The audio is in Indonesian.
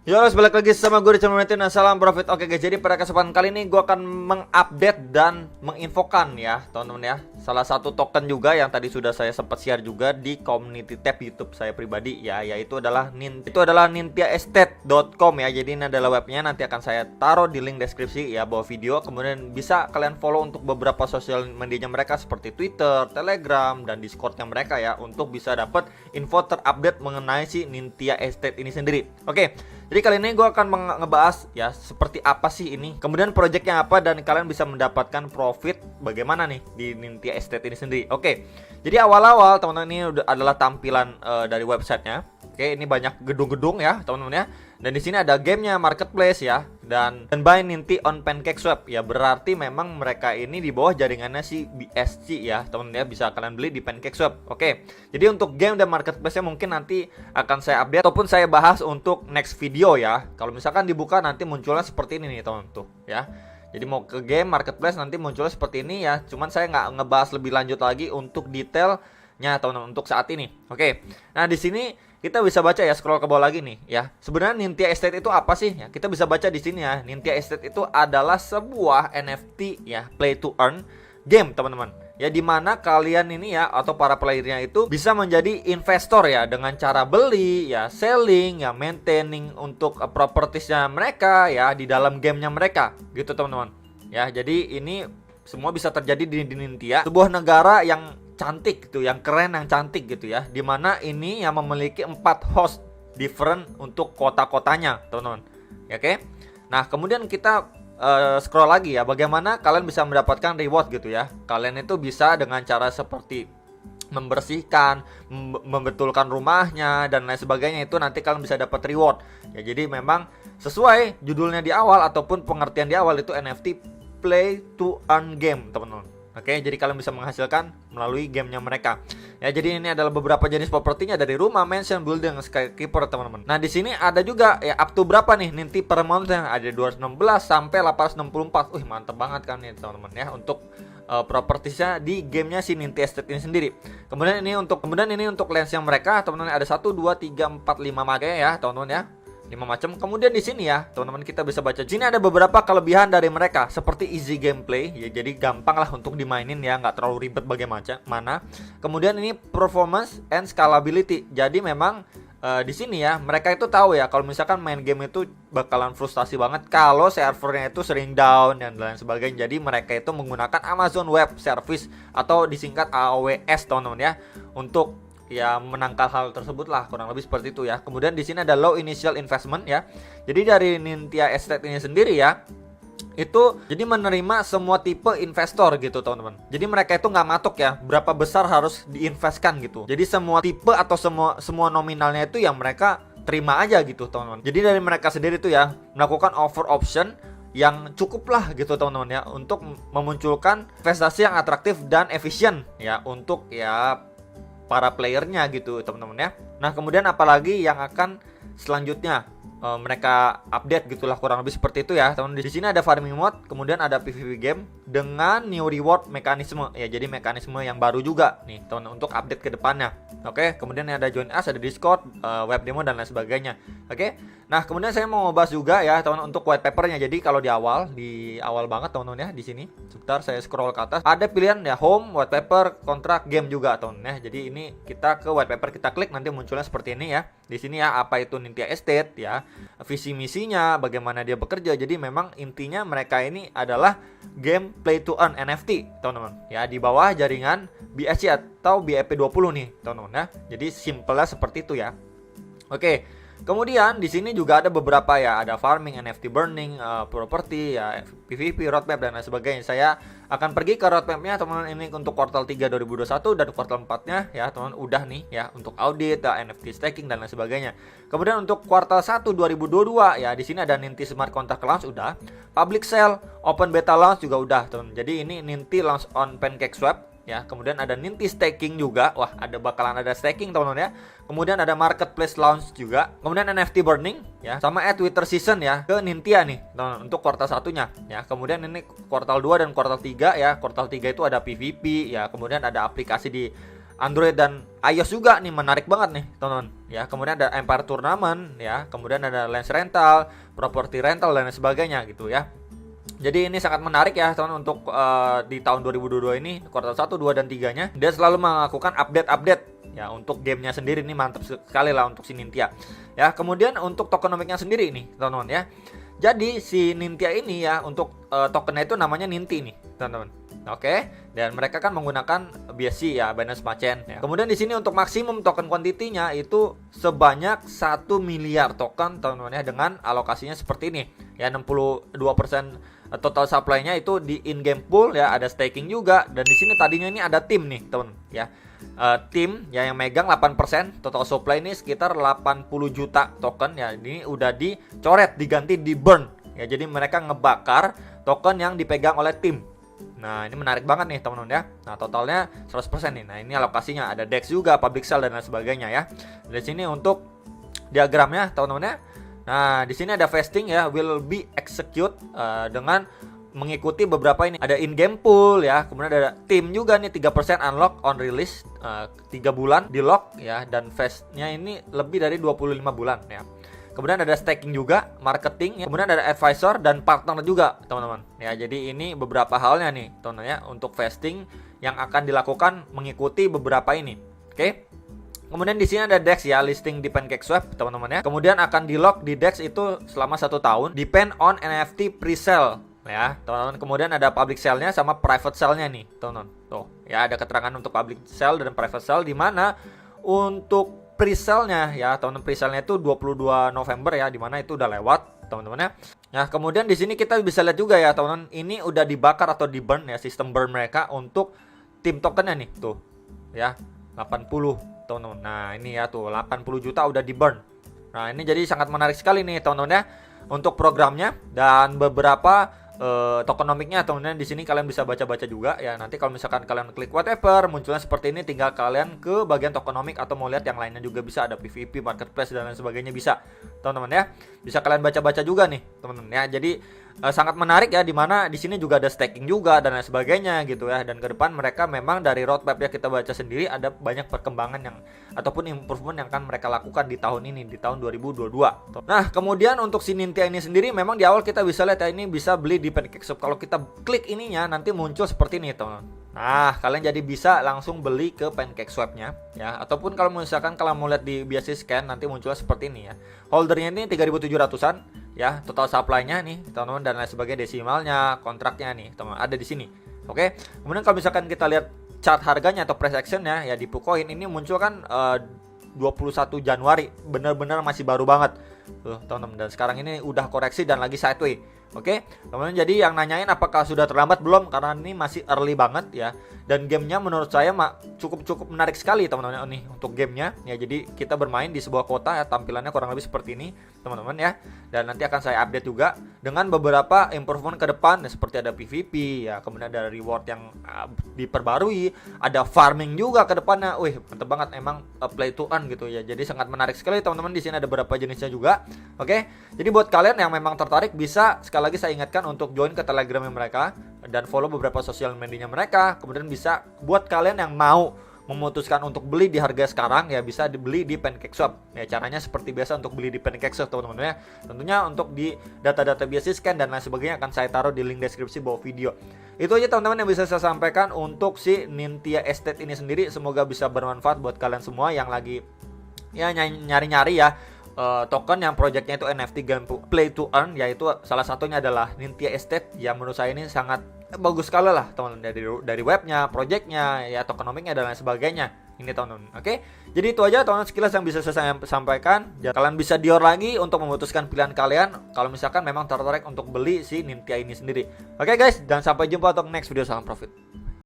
Yo, balik lagi sama gue di channel Metin. Salam profit. Oke guys, jadi pada kesempatan kali ini gue akan mengupdate dan menginfokan ya teman-teman ya, salah satu token juga yang tadi sudah saya sempat share juga di community tab YouTube saya pribadi ya, yaitu adalah nintiaestate.com ya. Jadi ini adalah webnya, nanti akan saya taruh di link deskripsi ya bawah video. Kemudian bisa kalian follow untuk beberapa sosial medianya mereka seperti Twitter, Telegram, dan Discordnya mereka ya, untuk bisa dapat info terupdate mengenai si Nintia Estate ini sendiri. Oke, jadi kali ini gue akan ngebahas ya seperti apa sih ini, kemudian projectnya apa, dan kalian bisa mendapatkan profit bagaimana nih di Nintia Estate ini sendiri. Oke, jadi awal-awal teman-teman ini adalah tampilan dari websitenya. Oke, ini banyak gedung-gedung ya teman-teman ya. Dan di sini ada gamenya, marketplace ya, dan buy Ninti on PancakeSwap ya, berarti memang mereka ini di bawah jaringannya si BSC ya teman-teman ya, bisa kalian beli di PancakeSwap. Oke, jadi untuk game dan marketplace-nya mungkin nanti akan saya update ataupun saya bahas untuk next video ya. Kalau misalkan dibuka nanti munculnya seperti ini nih teman-teman tuh ya. Jadi mau ke game marketplace nanti munculnya seperti ini ya. Cuman saya nggak ngebahas lebih lanjut lagi untuk detailnya teman-teman untuk saat ini. Oke, nah di sini kita bisa baca ya, scroll ke bawah lagi nih ya. Sebenarnya Nintia Estate itu apa sih? Ya, kita bisa baca di sini ya. Nintia Estate itu adalah sebuah NFT ya, play to earn game teman-teman. Ya, dimana kalian ini ya atau para playernya itu bisa menjadi investor ya, dengan cara beli ya, selling ya, maintaining untuk propertiesnya mereka ya di dalam gamenya mereka gitu teman-teman. Ya, jadi ini semua bisa terjadi di Nintia, sebuah negara yang cantik gitu, yang keren, yang cantik gitu ya, dimana ini yang memiliki 4 host different untuk kota-kotanya teman-teman ya. Oke, nah kemudian kita scroll lagi ya, bagaimana kalian bisa mendapatkan reward gitu ya. Kalian itu bisa dengan cara seperti membersihkan, membetulkan rumahnya dan lain sebagainya, itu nanti kalian bisa dapat reward ya. Jadi memang sesuai judulnya di awal ataupun pengertian di awal, itu NFT play to earn game teman-teman. Oke, jadi kalian bisa menghasilkan melalui gamenya mereka. Ya, jadi ini adalah beberapa jenis propertinya, dari rumah, mansion, building, skykeeper teman-teman. Nah, di sini ada juga ya up to berapa nih Ninti per month-nya, ada 216 sampai 864. Mantep banget kan nih teman-teman ya, untuk propertiesnya di gamenya si Ninti Estate ini sendiri. Kemudian ini untuk lens yang mereka teman-teman, ada 1 2 3 4 5 makanya ya teman-teman ya. 5 macam. Kemudian di sini ya teman-teman, kita bisa baca. Di sini ada beberapa kelebihan dari mereka seperti easy gameplay ya, jadi gampang lah untuk dimainin ya, nggak terlalu ribet bagaimana. Kemudian ini performance and scalability. Jadi memang di sini ya mereka itu tahu ya kalau misalkan main game itu bakalan frustasi banget kalau servernya itu sering down dan lain sebagainya. Jadi mereka itu menggunakan Amazon Web Service atau disingkat AWS teman-teman ya, untuk ya menangkal hal tersebut lah, kurang lebih seperti itu ya. Kemudian di sini ada low initial investment ya. Jadi dari Nintia Estate ini sendiri ya, itu jadi menerima semua tipe investor gitu teman-teman. Jadi mereka itu nggak matok ya berapa besar harus diinvestkan gitu. Jadi semua tipe atau semua nominalnya itu yang mereka terima aja gitu teman-teman. Jadi dari mereka sendiri tuh ya melakukan offer option yang cukup lah gitu teman-teman ya, untuk memunculkan investasi yang atraktif dan efisien ya untuk ya para playernya gitu teman-teman ya. Nah kemudian apalagi yang akan selanjutnya mereka update gitulah, kurang lebih seperti itu ya teman-teman. Di sini ada farming mode, kemudian ada PvP game dengan new reward mekanisme ya, jadi mekanisme yang baru juga nih teman-teman untuk update ke depannya. Oke, kemudian ada join us, ada Discord, web demo dan lain sebagainya. Oke, nah kemudian saya mau bahas juga ya teman-teman untuk white papernya. Jadi kalau di awal banget teman-teman ya, di sini sebentar saya scroll ke atas, ada pilihan ya home, white paper, kontrak, game juga teman-teman ya. Jadi ini kita ke white paper, kita klik, nanti munculnya seperti ini ya. Di sini ya apa itu Nintia Estate ya, visi misinya, bagaimana dia bekerja. Jadi memang intinya mereka ini adalah game play to earn NFT teman-teman ya, di bawah jaringan BSC atau BIP20 nih teman-teman ya. Jadi simpelnya seperti itu ya. Oke, kemudian di sini juga ada beberapa ya, ada farming, NFT burning, property ya, PVP, roadmap dan lain sebagainya. Saya akan pergi ke roadmapnya teman-teman ini untuk kuartal 3 2021 dan kuartal 4-nya ya teman-teman, udah nih ya untuk audit ya, NFT staking dan lain sebagainya. Kemudian untuk kuartal 1 2022 ya, di sini ada Ninti Smart Contract launch udah, public sale, open beta launch juga udah teman-teman. Jadi ini Ninti launch on PancakeSwap ya. Kemudian ada Ninti staking juga, wah bakalan ada staking teman-teman ya. Kemudian ada marketplace launch juga. Kemudian NFT burning ya, sama Twitter season ya ke Nintia nih teman-teman untuk kuartal 1-nya ya. Kemudian ini kuartal 2 dan kuartal 3 ya. Kuartal 3 itu ada PVP ya, kemudian ada aplikasi di Android dan iOS juga nih, menarik banget nih teman-teman ya. Kemudian ada Empire Tournament ya, kemudian ada Lens Rental, Property Rental dan lain sebagainya gitu ya. Jadi ini sangat menarik ya teman-teman untuk di tahun 2022 ini, kuartal 1, 2 dan 3-nya dia selalu melakukan update ya untuk gamenya sendiri. Ini mantap sekali lah untuk si Nintia ya. Kemudian untuk tokenomiknya sendiri nih teman-teman ya. Jadi si Nintia ini ya untuk tokennya itu namanya Ninti nih teman-teman. Oke, dan mereka kan menggunakan BSC ya, Binance Smart Chain ya. Kemudian di sini untuk maksimum token quantity-nya itu sebanyak 1 miliar token teman-teman ya, dengan alokasinya seperti ini ya, 62% total supply-nya itu di in-game pool ya, ada staking juga. Dan di sini tadinya ini ada tim nih teman ya. Tim ya yang megang 8%, total supply ini sekitar 80 juta token ya. Ini udah dicoret, diganti di burn ya. Jadi mereka ngebakar token yang dipegang oleh tim. Nah ini menarik banget nih teman-teman ya. Nah totalnya 100% nih. Nah ini alokasinya, ada DEX juga, public sale dan lain sebagainya ya. Di sini untuk diagramnya teman-teman ya. Nah di sini ada vesting ya, will be execute dengan mengikuti beberapa ini, ada in-game pool ya, kemudian ada tim juga nih 3% unlock on release 3 bulan di lock ya, dan vest-nya ini lebih dari 25 bulan ya. Kemudian ada staking juga, marketing ya. Kemudian ada advisor dan partner juga teman-teman ya. Jadi ini beberapa halnya nih teman-teman ya untuk vesting yang akan dilakukan mengikuti beberapa ini. Oke. Kemudian di sini ada DEX ya, listing di PancakeSwap teman-teman ya. Kemudian akan di lock di DEX itu selama 1 tahun, depend on NFT pre-sale ya teman-teman. Kemudian ada public sale-nya sama private sale-nya nih teman-teman. Tuh ya, ada keterangan untuk public sale dan private sale, di mana untuk pre-sale-nya ya teman-teman, pre-sale-nya itu 22 November ya, di mana itu udah lewat teman-teman ya. Nah, kemudian di sini kita bisa lihat juga ya teman-teman, ini udah dibakar atau di burn ya, sistem burn mereka untuk tim tokennya nih tuh ya, 80 teman-teman. Nah, ini ya tuh 80 juta udah di burn. Nah, ini jadi sangat menarik sekali nih teman-teman ya untuk programnya dan beberapa tokenomiknya teman-teman. Di sini kalian bisa baca-baca juga ya. Nanti kalau misalkan kalian klik whatever, munculnya seperti ini, tinggal kalian ke bagian tokenomik atau mau lihat yang lainnya juga bisa, ada PVP, marketplace dan lain sebagainya bisa teman-teman ya. Bisa kalian baca-baca juga nih teman-teman ya. Jadi sangat menarik ya, dimana di sini juga ada staking juga dan lain sebagainya gitu ya. Dan ke depan mereka memang dari roadmap ya kita baca sendiri, ada banyak perkembangan yang ataupun improvement yang akan mereka lakukan di tahun ini, di tahun 2022. Nah kemudian untuk si Nintia ini sendiri, memang di awal kita bisa lihat ya, ini bisa beli di PancakeSwap. Kalau kita klik ininya nanti muncul seperti ini teman. Nah kalian jadi bisa langsung beli ke PancakeSwap-nya ya, ataupun kalau misalkan kalian mau lihat di BSC scan nanti munculnya seperti ini ya. Holdernya ini 3.700-an ya, total supply-nya nih teman-teman dan lain sebagainya, desimalnya, kontraknya nih teman, ada di sini. Oke. Kemudian kalau misalkan kita lihat chart harganya atau price action-nya ya di Pucoin, ini muncul kan 21 Januari, benar-benar masih baru banget tuh teman-teman, dan sekarang ini udah koreksi dan lagi sideway. Oke, kemudian jadi yang nanyain apakah sudah terlambat, belum, karena ini masih early banget ya. Dan gamenya menurut saya cukup menarik sekali teman-teman nih untuk gamenya ya. Jadi kita bermain di sebuah kota ya, tampilannya kurang lebih seperti ini teman-teman ya. Dan nanti akan saya update juga dengan beberapa improvement ke depan ya, seperti ada PVP ya, kemudian ada reward yang diperbarui, ada farming juga ke depannya. Wih, mantep banget emang, play to earn gitu ya. Jadi sangat menarik sekali teman-teman. Di sini ada beberapa jenisnya juga. Oke. Jadi buat kalian yang memang tertarik, bisa sekali lagi saya ingatkan untuk join ke Telegramnya mereka dan follow beberapa sosial medianya mereka. Kemudian bisa buat kalian yang mau memutuskan untuk beli di harga sekarang ya, bisa dibeli di PancakeSwap ya. Caranya seperti biasa untuk beli di PancakeSwap teman-teman ya. Tentunya untuk di data-data BSC scan dan lain sebagainya akan saya taruh di link deskripsi bawah video. Itu aja teman-teman yang bisa saya sampaikan untuk si Nintia Estate ini sendiri. Semoga bisa bermanfaat buat kalian semua yang lagi ya nyari-nyari ya token yang projectnya itu NFT game play to earn, yaitu salah satunya adalah Nintia Estate. Ya menurut saya ini sangat bagus sekali lah teman-teman, dari webnya, projectnya ya, tokenomiknya dan lain sebagainya ini teman-teman. Oke, jadi itu aja teman-teman sekilas yang bisa saya sampaikan. Kalian bisa dior lagi untuk memutuskan pilihan kalian kalau misalkan memang tertarik untuk beli si Nintia ini sendiri. Oke guys, dan sampai jumpa untuk next video. Salam profit.